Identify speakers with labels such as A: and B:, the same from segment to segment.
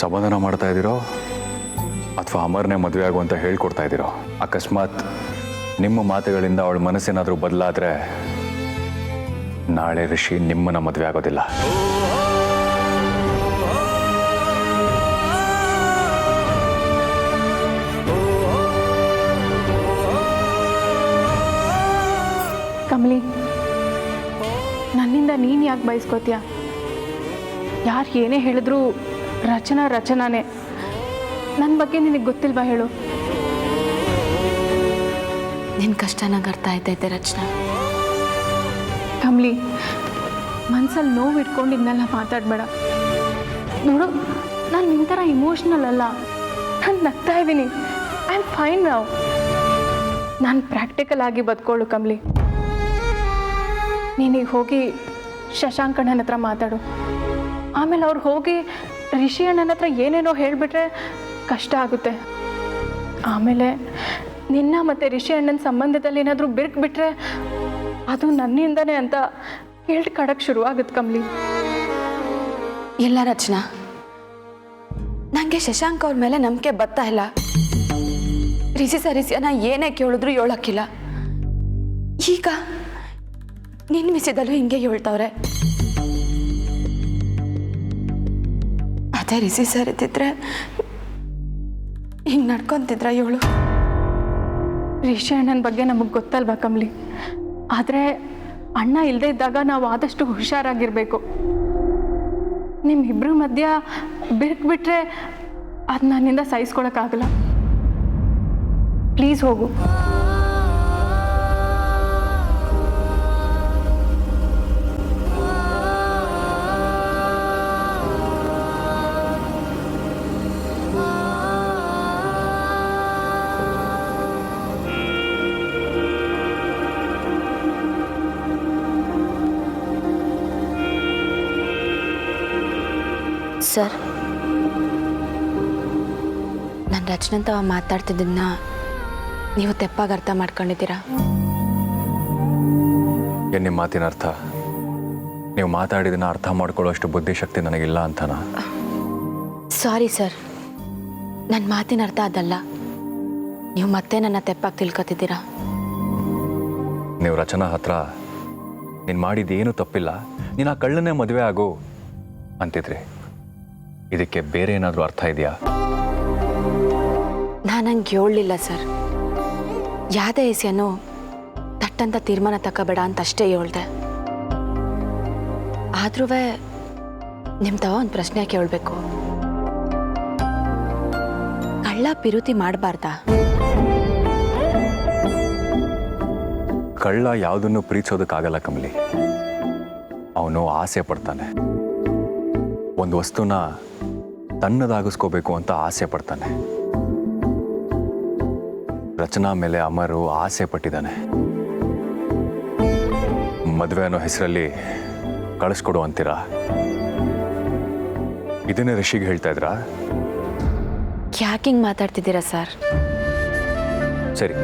A: ಸಮಾಧಾನ ಮಾಡ್ತಾ ಇದ್ದೀರೋ ಅಥವಾ ಅಮರ್ನೇ ಮದುವೆ ಆಗುವಂತ ಹೇಳ್ಕೊಡ್ತಾ ಇದ್ದೀರೋ? ಅಕಸ್ಮಾತ್ ನಿಮ್ಮ ಮಾತುಗಳಿಂದ ಅವಳ ಮನಸ್ಸೇನಾದರೂ ಬದಲಾದ್ರೆ ನಾಳೆ ಋಷಿ ನಿಮ್ಮನ್ನ ಮದುವೆ ಆಗೋದಿಲ್ಲ.
B: ಕಮಲಿ, ನನ್ನಿಂದ ನೀನು ಯಾಕೆ ಬಯಸ್ಕೋತೀಯ? ಯಾರು ಏನೇ ಹೇಳಿದ್ರು ರಚನಾನೇ. ನನ್ನ ಬಗ್ಗೆ ನಿನಗೆ ಗೊತ್ತಿಲ್ವಾ ಹೇಳು?
C: ನಿನ್ನ ಕಷ್ಟ ನಂಗೆ ಅರ್ಥ ಆಯ್ತೈತೆ ರಚನಾ.
B: ಕಮಲಿ, ಮನ್ಸಲ್ಲಿ ನೋವು ಇಟ್ಕೊಂಡು ಇದನ್ನೆಲ್ಲ ಮಾತಾಡಬೇಡ. ನೋಡು, ನಾನು ನಿನ್ನ ಥರ ಇಮೋಷ್ನಲ್ ಅಲ್ಲ. ನಾನು ನಗ್ತಾ ಇದ್ದೀನಿ. ಐ ಆಮ್ ಫೈನ್ ನಾವು. ನಾನು ಪ್ರಾಕ್ಟಿಕಲ್ ಆಗಿ ಬದುಕೊಳ್ಳು ಕಮಲಿ. ನೀನೀಗ ಹೋಗಿ ಶಶಾಂಕ್ ಅಣ್ಣನ ಹತ್ರ ಮಾತಾಡು. ಆಮೇಲೆ ಅವ್ರು ಹೋಗಿ ರಿಷಿ ಅಣ್ಣನ ಹತ್ರ ಏನೇನೋ ಹೇಳಿಬಿಟ್ರೆ ಕಷ್ಟ ಆಗುತ್ತೆ. ಆಮೇಲೆ ನಿನ್ನ ಮತ್ತು ರಿಷಿ ಅಣ್ಣನ ಸಂಬಂಧದಲ್ಲಿ ಏನಾದರೂ ಬಿಟ್ರೆ ಅದು ನನ್ನಿಂದನೇ ಅಂತ ಹೇಳ್ ಕಡಕ್ಕೆ ಶುರುವಾಗುತ್ತೆ ಕಮಲಿ.
C: ಇಲ್ಲ ರಚನಾ, ನನಗೆ ಶಶಾಂಕ್ ಅವ್ರ ಮೇಲೆ ನಂಬಿಕೆ ಬರ್ತಾ ಇಲ್ಲ. ರಿಷಿನ ಏನೇ ಕೇಳಿದ್ರು ಹೇಳೋಕ್ಕಿಲ್ಲ. ಈಗ ನಿನ್ನ ವಿಷಯದಲ್ಲೂ ಹಿಂಗೆ ಹೇಳ್ತವ್ರೆ. ಅದೇ ರಿಷಿ ಸರ್ ಇದ್ದಿದ್ರೆ ಹಿಂಗೆ ನಡ್ಕೊತಿದ್ರ ಇವಳು.
B: ರಿಷಿ ಅಣ್ಣನ ಬಗ್ಗೆ ನಮಗೆ ಗೊತ್ತಲ್ವಾ ಕಮಲಿ? ಆದರೆ ಅಣ್ಣ ಇಲ್ಲದೆ ಇದ್ದಾಗ ನಾವು ಆದಷ್ಟು ಹುಷಾರಾಗಿರಬೇಕು. ನಿಮ್ಮಿಬ್ಬರ ಮಧ್ಯ ಬಿಟ್ರೆ ಅದು ನನ್ನಿಂದ ಸಹಿಸ್ಕೊಳಕ್ಕಾಗಲ್ಲ. ಪ್ಲೀಸ್ ಹೋಗು.
C: ಸರ್, ನಾನು ರಚನಂತ ಮಾತಾಡ್ತಿದ್ದನ್ನ ನೀವು ತೆಪ್ಪಾಗಿ ಅರ್ಥ ಮಾಡ್ಕೊಂಡಿದ್ದೀರಾ?
A: ಏನು ನಿಮ್ಮ ಮಾತಿನ ಅರ್ಥ? ನೀವು ಮಾತಾಡಿದನ್ನ ಅರ್ಥ ಮಾಡ್ಕೊಳ್ಳೋಷ್ಟು ಬುದ್ಧಿಶಕ್ತಿ ನನಗಿಲ್ಲ ಅಂತನಾ?
C: ಸಾರಿ ಸರ್, ನನ್ನ ಮಾತಿನ ಅರ್ಥ ಅದಲ್ಲ. ನೀವು ಮತ್ತೆ ನನ್ನ ತೆಪ್ಪಾಗಿ ತಿಳ್ಕೊತಿದ್ದೀರಾ.
A: ನೀವು ರಚನಾ ಹತ್ರ ನೀನು ಮಾಡಿದ್ದೇನು ತಪ್ಪಿಲ್ಲ, ನೀನು ಆ ಕಳ್ಳನ್ನೇ ಮದುವೆ ಆಗು ಅಂತಿದ್ರಿ. ಇದಕ್ಕೆ ಬೇರೆ ಏನಾದರೂ ಅರ್ಥ ಇದೆಯಾ?
C: ನಾನು ಹಂಗೆ ಹೇಳಲಿಲ್ಲ ಸರ್. ಯಾವುದೇ ವಿಷಯನೂ ತಟ್ಟಂತ ತೀರ್ಮಾನ ತಗೋಬೇಡ ಅಂತ ಅಷ್ಟೇ ಹೇಳ್ದೆ. ಆದ್ರೂ ನಿಮ್ಮ ತವ ಒಂದು ಪ್ರಶ್ನೆ ಕೇಳಬೇಕು. ಕಳ್ಳ ಪಿರುತಿ ಮಾಡಬಾರ್ದಾ?
A: ಕಳ್ಳ ಯಾವುದನ್ನು ಪ್ರೀತಿಸೋದಕ್ಕಾಗಲ್ಲ ಕಮಲಿ. ಅವನು ಆಸೆ ಪಡ್ತಾನೆ. ಒಂದು ವಸ್ತುನ ತನ್ನದಾಗಿಸ್ಕೋಬೇಕು ಅಂತ ಆಸೆ ಪಡ್ತಾನೆ. ರಚನಾ ಮೇಲೆ ಅಮರು ಆಸೆ ಪಟ್ಟಿದ್ದಾನೆ. ಮದುವೆ ಅನ್ನೋ ಹೆಸರಲ್ಲಿ ಕಳಿಸ್ಕೊಡು ಅಂತೀರಾ? ಇದನ್ನೇ ಋಷಿಗೆ ಹೇಳ್ತಾ ಇದ್ರಾ?
C: ಯಾಕೆ ಹಿಂಗೆ ಮಾತಾಡ್ತಿದ್ದೀರಾ ಸರ್?
A: ಸರಿ,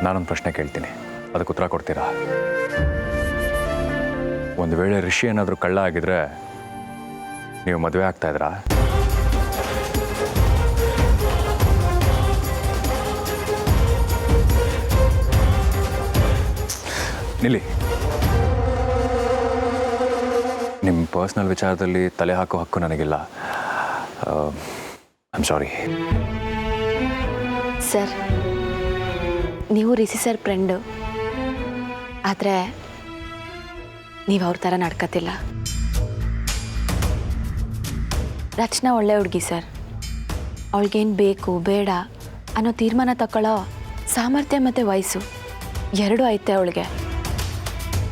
A: ನಾನೊಂದು ಪ್ರಶ್ನೆ ಕೇಳ್ತೀನಿ, ಅದಕ್ಕೆ ಉತ್ತರ ಕೊಡ್ತೀರಾ? ಒಂದು ವೇಳೆ ಋಷಿ ಏನಾದರೂ ಕಳ್ಳ ಆಗಿದ್ರೆ ನೀವು ಮದುವೆ ಆಗ್ತಾ ಇದ್ರಾ? ನಿಲ್ಲಿ. ನಿಮ್ಮ ಪರ್ಸ್ನಲ್ ವಿಚಾರದಲ್ಲಿ ತಲೆ ಹಾಕೋ ಹಕ್ಕು ನನಗಿಲ್ಲ. I am sorry.
C: ಸರ್, ನೀವು ರಿಷಿ ಸರ್ ಫ್ರೆಂಡು, ಆದರೆ ನೀವು ಅವ್ರ ಥರ ನಡ್ಕತಿಲ್ಲ. ರಚನಾ ಒಳ್ಳೆ ಹುಡುಗಿ ಸರ್. ಅವಳಿಗೇನು ಬೇಕು ಬೇಡ ಅನ್ನೋ ತೀರ್ಮಾನ ತಗೊಳ್ಳೋ ಸಾಮರ್ಥ್ಯ ಮತ್ತು ವಯಸ್ಸು ಎರಡೂ ಐತೆ ಅವಳಿಗೆ.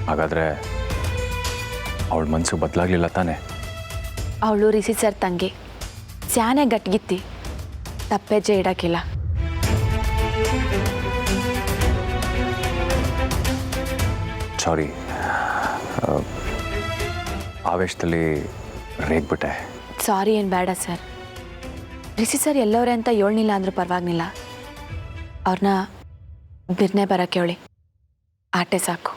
A: ಹಾಗಾದರೆ ಅವಳ ಮನಸ್ಸು ಬದಲಾಗಲಿಲ್ಲ ತಾನೆ?
C: ಅವಳು ರಿಷಿ ಸರ್ ತಂಗಿ, ಸ್ಯಾನೆ ಗಟ್ಗಿತ್ತಿ, ತಪ್ಪೆಜ್ಜೆ ಇಡೋಕ್ಕಿಲ್ಲ.
A: ಸಾರಿ, ಆವೇಶದಲ್ಲಿ ರೇಗ್ಬಿಟ್ಟೆ.
C: ಸಾರಿ ಏನು ಬೇಡ ಸರ್. ರಿಷಿ ಸರ್ ಎಲ್ಲವ್ರೆ ಅಂತ ಏಳ್ನಿಲ್ಲ ಅಂದ್ರೂ ಪರವಾಗಿಲ್ಲ. ಅವ್ರನ್ನ ಬಿರ್ನೆ ಬರೋಕ್ಕೆ ಹೇಳಿ, ಆಟೆ ಸಾಕು.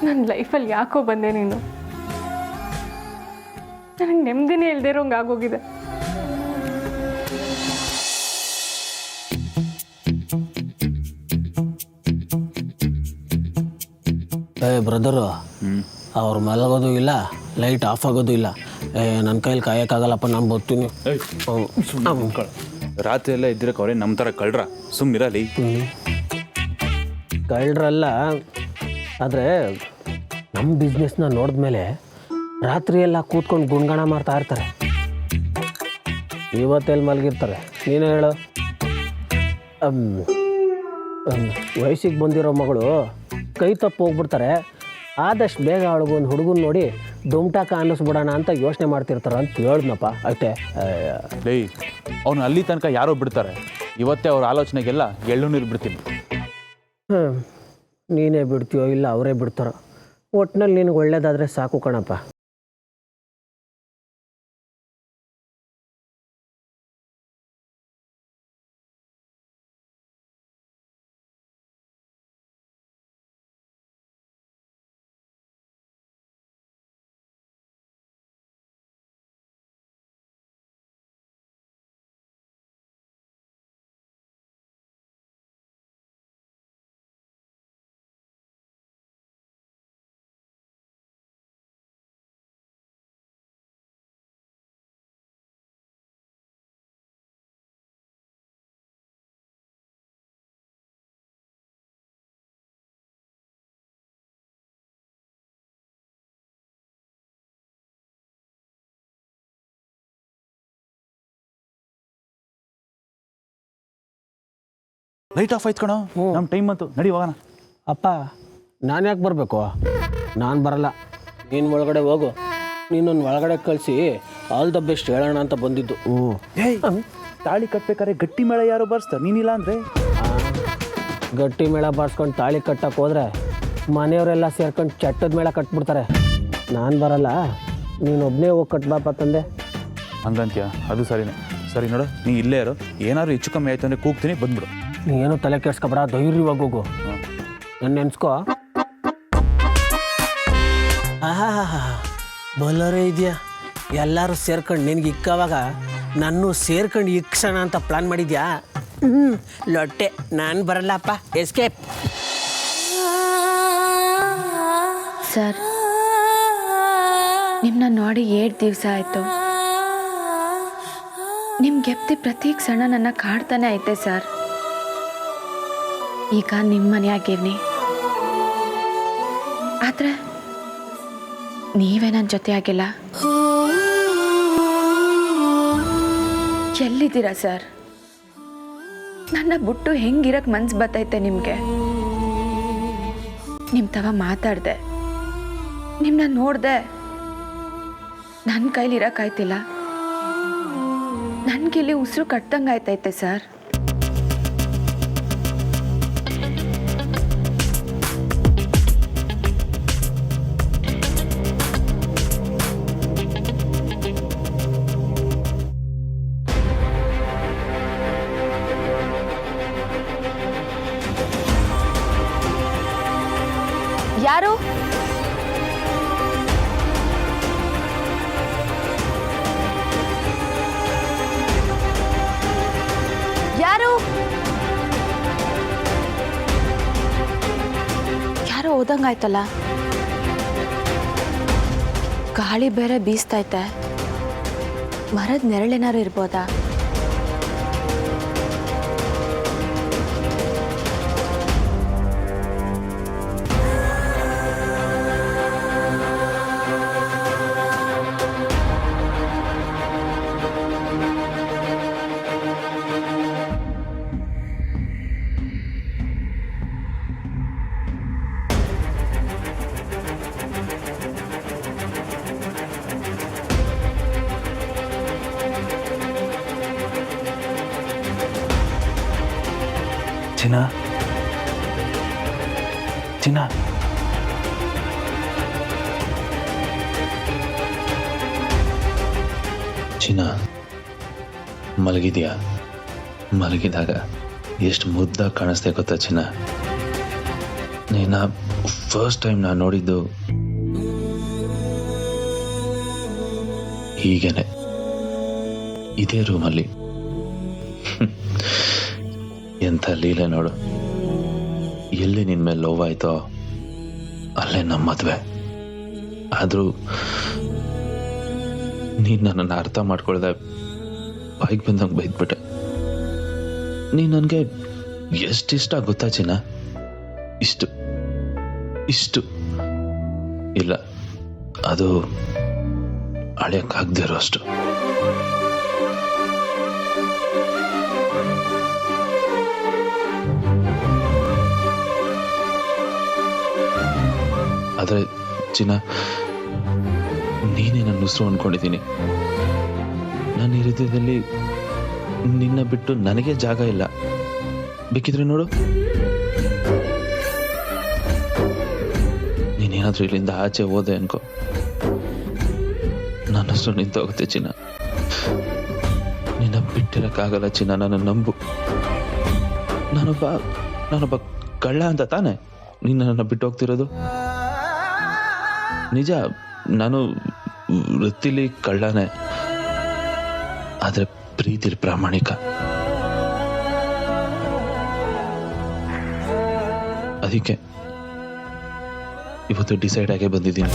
B: ನನ್ನ ಲೈಫಲ್ಲಿ ಯಾಕೋ ಬಂದೆ ನೀನು? ನನಗೆ ನೆಮ್ಮದಿನೇ ಇಲ್ಲದೆ ಇರೋಂಗೆ ಆಗೋಗಿದೆ.
D: ಬ್ರದರು, ಅವ್ರು ಮಲಗೋದು ಇಲ್ಲ, ಲೈಟ್ ಆಫ್ ಆಗೋದು ಇಲ್ಲ. ನನ್ನ ಕೈಲಿ ಕಾಯೋಕ್ಕಾಗಲ್ಲಪ್ಪ, ನಾನು ಬರ್ತೀನಿ.
E: ರಾತ್ರಿ ಎಲ್ಲ ಇದ್ದಿರಕ್ಕೆ ಅವರೇ ನಮ್ಮ ಥರ ಕಳ್ರ, ಸುಮ್ಮನಿರಲಿ.
D: ಕಳ್ಳರಲ್ಲ, ಆದರೆ ನಮ್ಮ ಬಿಸ್ನೆಸ್ನ ನೋಡಿದ್ಮೇಲೆ ರಾತ್ರಿ ಎಲ್ಲ ಕೂತ್ಕೊಂಡು ಗುಣಗಾಣ ಮಾಡ್ತಾ ಇರ್ತಾರೆ. ಇವತ್ತೆಲ್ಲಿ ಮಲಗಿರ್ತಾರೆ ನೀನು ಹೇಳು? ವಯಸ್ಸಿಗೆ ಬಂದಿರೋ ಮಗಳು ಕೈ ತಪ್ಪು ಹೋಗ್ಬಿಡ್ತಾರೆ. ಆದಷ್ಟು ಬೇಗ ಅವಳಿಗೊಂದು ಹುಡುಗನ ನೋಡಿ ದುಮ್ಟಾಕ ಅನ್ನಿಸ್ಬಿಡೋಣ ಅಂತ ಯೋಚನೆ ಮಾಡ್ತಿರ್ತಾರೆ ಅಂತ ಹೇಳಿದ್ನಪ್ಪ ಅಷ್ಟೇ.
E: ಲೇ, ಅವ್ನು ಅಲ್ಲಿ ತನಕ ಯಾರೋ ಬಿಡ್ತಾರೆ. ಇವತ್ತೇ ಅವ್ರ ಆಲೋಚನೆಗೆಲ್ಲ ಎಳ್ಳು ನೀರು ಬಿಡ್ತೀನಿ.
D: ನೀನೇ ಬಿಡ್ತೀಯೋ ಇಲ್ಲ ಅವರೇ ಬಿಡ್ತಾರೋ, ಒಟ್ಟಿನಲ್ಲಿ ನಿನಗೆ ಒಳ್ಳೇದಾದರೆ ಸಾಕು ಕಣಪ್ಪ.
E: ಲೈಟ್ ಆಫ್ ಆಯ್ತು ಕಣೋ, ನಮ್ಮ ಟೈಮ್ ಬಂತು, ನಡಿ ಹೋಗೋಣ.
D: ಅಪ್ಪ, ನಾನು ಯಾಕೆ ಬರಬೇಕು? ನಾನು ಬರಲ್ಲ, ನೀನು ಒಳಗಡೆ ಹೋಗು. ನೀನೊಂದು ಒಳಗಡೆ ಕಳಿಸಿ ಆಲ್ ದ ಬೆಸ್ಟ್ ಹೇಳೋಣ ಅಂತ ಬಂದಿದ್ದು.
E: ತಾಳಿ ಕಟ್ಬೇಕಾದ್ರೆ ಗಟ್ಟಿ ಮೇಳ ಯಾರು ಬರ್ಸ್ತಾರೆ, ನೀನಿಲ್ಲ ಅಂದರೆ?
D: ಗಟ್ಟಿ ಮೇಳ ಬಾರಿಸ್ಕೊಂಡು ತಾಳಿ ಕಟ್ಟಕ್ಕೆ ಹೋದ್ರೆ ಮನೆಯವರೆಲ್ಲ ಸೇರ್ಕೊಂಡು ಚಟ್ಟದ ಮೇಳ ಕಟ್ಬಿಡ್ತಾರೆ. ನಾನು ಬರಲ್ಲ, ನೀನೊಬ್ಬನೇ ಹೋಗಿ ಕಟ್ಬಾಪ ತಂದೆ.
E: ಹಂಗಂತ್ಯ? ಅದು ಸರಿನೇ. ಸರಿ ನೋಡು, ನೀ ಇಲ್ಲೇ ಇರು. ಏನಾದ್ರು ಹೆಚ್ಚು ಕಮ್ಮಿ ಆಯ್ತು ಅಂದರೆ ಕೂಗ್ತೀನಿ, ಬಂದ್ಬಿಡು.
D: ನೀನು ತಲೆ ಕೆಡ್ಸ್ಕೊಬೇಡ, ಧೈರ್ಯವಾಗಿ ಹೋಗು. ನನ್ನ ನೆನ್ಸ್ಕೋ. ಬಲ್ಲರೇ ಇದೆಯಾ? ಎಲ್ಲರೂ ಸೇರ್ಕೊಂಡು ನಿನಗೆ ಇಕ್ಕವಾಗ ನಾನು ಸೇರ್ಕೊಂಡು ಇಕ್ಸೋಣ ಅಂತ ಪ್ಲಾನ್ ಮಾಡಿದ್ಯಾ? ಲೊಟ್ಟೆ, ನಾನು ಬರಲ್ಲಪ್ಪ, ಎಸ್ಕೇಪ್.
C: ಸರ್, ನಿಮ್ಮನ್ನ ನೋಡಿ 7 ದಿವಸ ಆಯಿತು. ನಿಮ್ಮ ಗೆಪ್ತಿ ಪ್ರತಿ ಕ್ಷಣ ನನ್ನ ಕಾಡ್ತಾನೆ ಐತೆ ಸರ್. ಈಗ ನಿಮ್ಮ ಮನೆಯಾಗಿರ್ನಿ, ಆದರೆ ನೀವೇ ನನ್ನ ಜೊತೆ ಆಗಿಲ್ಲ. ಎಲ್ಲಿದ್ದೀರಾ ಸರ್? ನನ್ನ ಬಿಟ್ಟು ಹೆಂಗಿರಕ್ಕೆ ಮನ್ಸು ಬರ್ತೈತೆ ನಿಮಗೆ? ನಿಮ್ಮ ತವ ಮಾತಾಡಿದೆ, ನಿಮ್ಮನ್ನ ನೋಡಿದೆ, ನನ್ನ ಕೈಲಿ ಇರೋಕ್ಕಾಯ್ತಿಲ್ಲ. ನನಗಿಲ್ಲಿ ಉಸಿರು ಕಟ್ಟಂಗೆ ಆಯ್ತೈತೆ ಸರ್. ಯಾರು? ಯಾರು? ಯಾರೋ ಓದಂಗಾಯ್ತಲ್ಲ. ಗಾಳಿ ಬೇರೆ ಬೀಸ್ತೈತೆ, ಮರದ ನೆರಳೇನಾರು ಇರ್ಬೋದಾ?
E: ಚಿನ್ನ ಚಿನ್ನ
F: ಚಿನ್ನ ಮಲಗಿದ್ಯಾ? ಮಲಗಿದಾಗ ಎಷ್ಟು ಮುದ್ದಾಗಿ ಕಾಣಿಸ್ದೆ ಗೊತ್ತಾ ಚಿನ್ನ? ನೀನ ಫಸ್ಟ್ ಟೈಮ್ ನಾನು ನೋಡಿದ್ದು ಹೀಗೇನೆ, ಇದೇ ರೂಮಲ್ಲಿ. ಎಂಥ ಲೀಲೆ ನೋಡು. ಎಲ್ಲಿ ನಿನ್ನ ಮೇಲೆ ಲವ್ ಆಯ್ತೋ ಅಲ್ಲೇ ನಮ್ಮ ಮದುವೆ. ಆದರೂ ನೀನು ನನ್ನನ್ನು ಅರ್ಥ ಮಾಡ್ಕೊಳ್ದೆ ಬಾಯಿಗೆ ಬಂದಂಗೆ ಬೈದ್ಬಿಟ್ಟೆ. ನೀನು ನನಗೆ ಎಷ್ಟಿಷ್ಟ ಗೊತ್ತಾ ಚಿನ್ನ? ಇಷ್ಟು ಇಲ್ಲ, ಅದು ಅಳೆಯಕ್ಕಾಗದೇ ಇರೋ ಅಷ್ಟು. ಆದರೆ ಚಿನ್ನ, ನೀನೇ ನನ್ನ ಉಸಿರು ಅನ್ಕೊಂಡಿದ್ದೀನಿ. ನನ್ನ ಹೃದಯದಲ್ಲಿ ನಿನ್ನ ಬಿಟ್ಟು ನನಗೆ ಜಾಗ ಇಲ್ಲ. ಬೇಕಿದ್ರೆ ನೋಡು, ನೀನೇನಾದ್ರೂ ಇಲ್ಲಿಂದ ಆಚೆ ಹೋದೆ ಅನ್ಕೋ, ನನ್ನಷ್ಟು ನಿಂತೋಗುತ್ತೆ ಚಿನ್ನ. ನಿನ್ನ ಬಿಟ್ಟಿರಕ್ಕಾಗಲ್ಲ ಚಿನ್ನ, ನನ್ನ ನಂಬು. ನಾನೊಬ್ಬ ಕಳ್ಳ ಅಂತ ತಾನೆ ನೀನು ನನ್ನ ಬಿಟ್ಟು ಹೋಗ್ತಿರೋದು? ನಿಜ, ನಾನು ವೃತ್ತಿಲಿ ಕಳ್ಳನೇ, ಆದ್ರೆ ಪ್ರೀತಿಲಿ ಪ್ರಾಮಾಣಿಕ. ಅದಕ್ಕೆ ಇವತ್ತು ಡಿಸೈಡ್ ಆಗೇ ಬಂದಿದ್ದೀನಿ.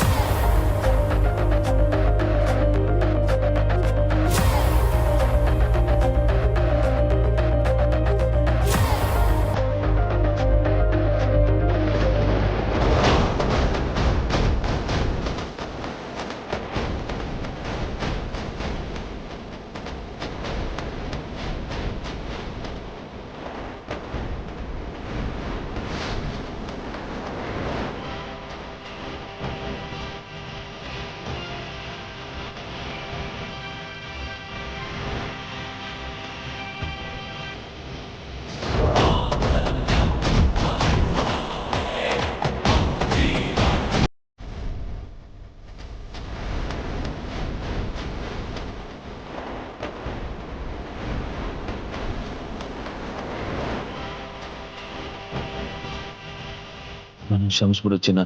F: ನನ್ನ ಕ್ಷಮಿಸ್ಬಿಡು ಚಿನ್ನ.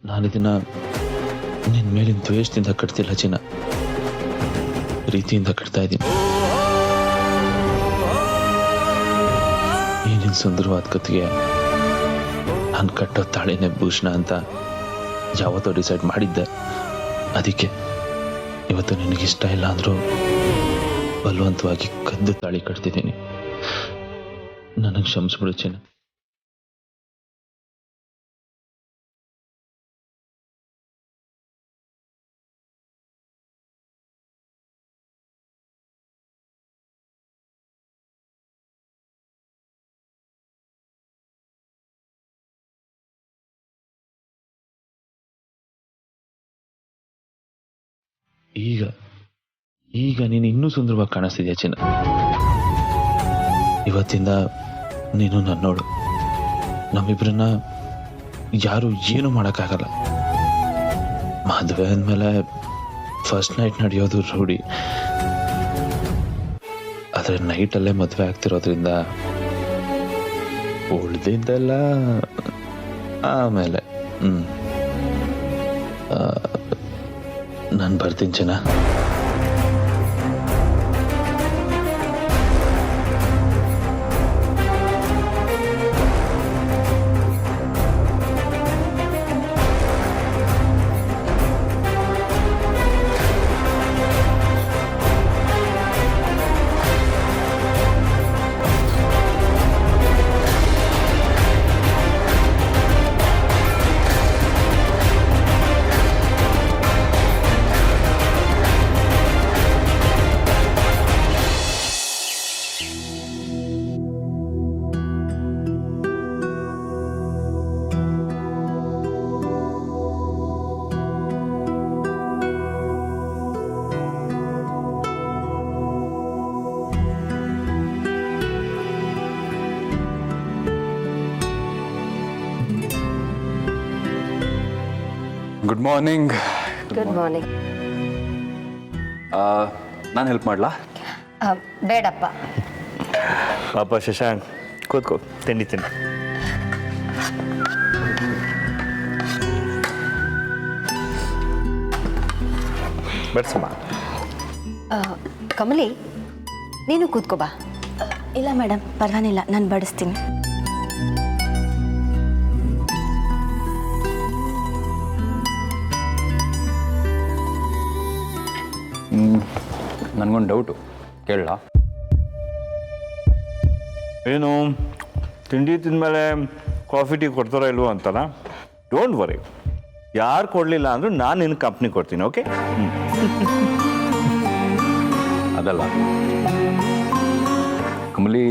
F: ನಾನಿದನ್ನ ನಿನ್ನ ಮೇಲಿನ ದ್ವೇಷದಿಂದ ಕಟ್ತಿಲ್ಲ ಚಿನ್ನ, ಪ್ರೀತಿಯಿಂದ ಕಟ್ತಾ ಇದ್ದೀನಿ. ಈ ನಿನ್ನ ಸುಂದರವಾದ ಕತ್ತಿಗೆ ನಾನು ಕಟ್ಟೋ ತಾಳಿನೇ ಭೂಷಣ ಅಂತ ಯಾವತ್ತೋ ಡಿಸೈಡ್ ಮಾಡಿದ್ದೆ. ಅದಕ್ಕೆ ಇವತ್ತು ನಿನಗಿಷ್ಟ ಇಲ್ಲ ಅಂದರೂ ಬಲವಂತವಾಗಿ ಕದ್ದು ತಾಳಿ ಕಟ್ತಿದ್ದೀನಿ. ನನಗೆ ಕ್ಷಮಿಸ್ಬಿಡು ಚಿನ್ನ. ಈಗ ನೀನು ಇನ್ನೂ ಸುಂದರವಾಗಿ ಕಾಣಿಸ್ತಿದ್ಯಾ ಚಿನ್ನ. ಇವತ್ತಿಂದ ನೀನು ನನ್ನ ನೋಡು, ನಮ್ಮಿಬ್ರನ್ನ ಯಾರು ಏನು ಮಾಡೋಕ್ಕಾಗಲ್ಲ. ಮದುವೆ ಅಂದಮೇಲೆ ಫಸ್ಟ್ ನೈಟ್ ನಡೆಯೋದು ರೂಢಿ, ಆದರೆ ನೈಟಲ್ಲೇ ಮದುವೆ ಆಗ್ತಿರೋದ್ರಿಂದ ಉಳ್ದಿದ್ದೆಲ್ಲ ಆಮೇಲೆ. ನಾನು ಬರ್ತೀನಿ ಚಿನ್ನ.
A: Good morning.
G: Good morning.
A: ನಾನು ಹೆಲ್ಪ್ ಮಾಡಲಾ?
G: ಬೇಡಪ್ಪ.
H: ಪಾಪ ಶಶಾಂಕ್ ಕೂತ್ಕೋ, ತಿಂಡಿ ತಿಂಡಿ. ಬಡ್ಸಮ್ಮ.
G: ಕಮಲಿ, ನೀನು ಕೂತ್ಕೋ ಬಾ.
C: ಇಲ್ಲ ಮೇಡಮ್, ಪರವಾಗಿಲ್ಲ, ನಾನು ಬಡಿಸ್ತೀನಿ.
A: ನನಗೊಂದು ಡೌಟು, ಕೇಳಲಾ?
H: ಏನು ತಿಂಡಿ ತಿಂದಮೇಲೆ ಕಾಫಿ ಟೀ ಕೊಡ್ತಾರೋ ಇಲ್ವೋ ಅಂತಲ್ಲ? ಡೋಂಟ್ ವರಿ, ಯಾರು ಕೊಡಲಿಲ್ಲ ಅಂದರೂ ನಾನು ನಿನ್ನ ಕಂಪ್ನಿ ಕೊಡ್ತೀನಿ. ಓಕೆ?
A: ಅದಲ್ಲ ಕಮಲಿ,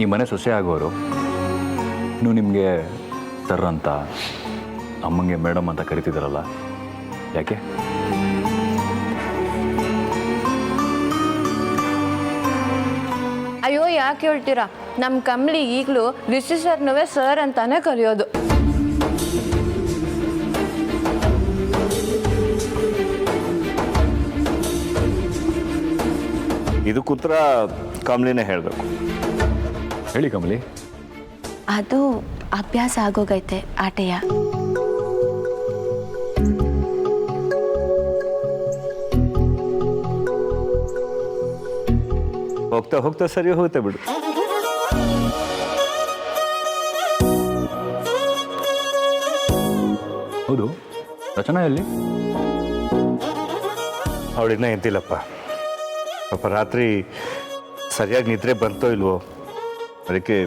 A: ಈ ಮನೆ ಸೊಸೆ ಆಗೋರು ಇನ್ನು ನಿಮಗೆ ಸರ್ ಅಂತ, ಅಮ್ಮಂಗೆ ಮೇಡಮ್ ಅಂತ ಕರಿತಿದ್ದಾರಲ್ಲ, ಯಾಕೆ?
I: ಅಯ್ಯೋ, ಯಾಕೆ ಹೇಳ್ತೀರಾ? ನಮ್ಮ ಕಮಲಿ ಈಗಲೂ ರಿಷಿ ಸರ್ನವೇ ಸರ್ ಅಂತಾನೆ ಕರೆಯೋದು.
H: ಇದಕ್ಕೆ ಉತ್ತರ ಕಮಲಿನೇ ಹೇಳಬೇಕು.
A: ಹೇಳಿ ಕಮಲಿ.
C: ಅದು ಅಭ್ಯಾಸ ಆಗೋಗೈತೆ ಆಟೆಯ.
H: ಹೋಗ್ತಾ ಹೋಗ್ತಾ ಸರಿ ಹೋಗುತ್ತೆ ಬಿಡು.
A: ಹೌದು, ರಚನಾ ಎಲ್ಲಿ?
H: ಅವಳಿನ್ನ ಎದ್ದಿಲ್ಲಪ್ಪ. ಪಾಪ ರಾತ್ರಿ ಸರಿಯಾಗಿ ನಿದ್ರೆ ಬಂತೋ ಇಲ್ವೋ, ಅದಕ್ಕೆ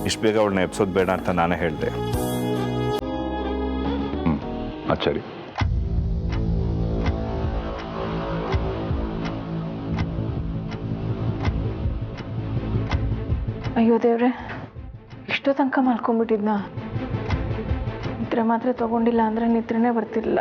H: ಇಷ್ಟು ಬೇಗ ಅವಳನ್ನ ಎಬ್ಸೋದು ಬೇಡ ಅಂತ ನಾನೇ ಹೇಳಿದೆ.
A: ಅದು ಸರಿ.
B: ಅಯ್ಯೋ ದೇವ್ರೆ, ಇಷ್ಟೋ ತನಕ ಮಲ್ಕೊಂಡ್ಬಿಟ್ಟಿದ್ನ. ನಿದ್ರೆ ಮಾತ್ರ ತಗೊಂಡಿಲ್ಲ ಅಂದರೆ ನಿದ್ರೆನೇ ಬರ್ತಿರ್ಲಿಲ್ಲ.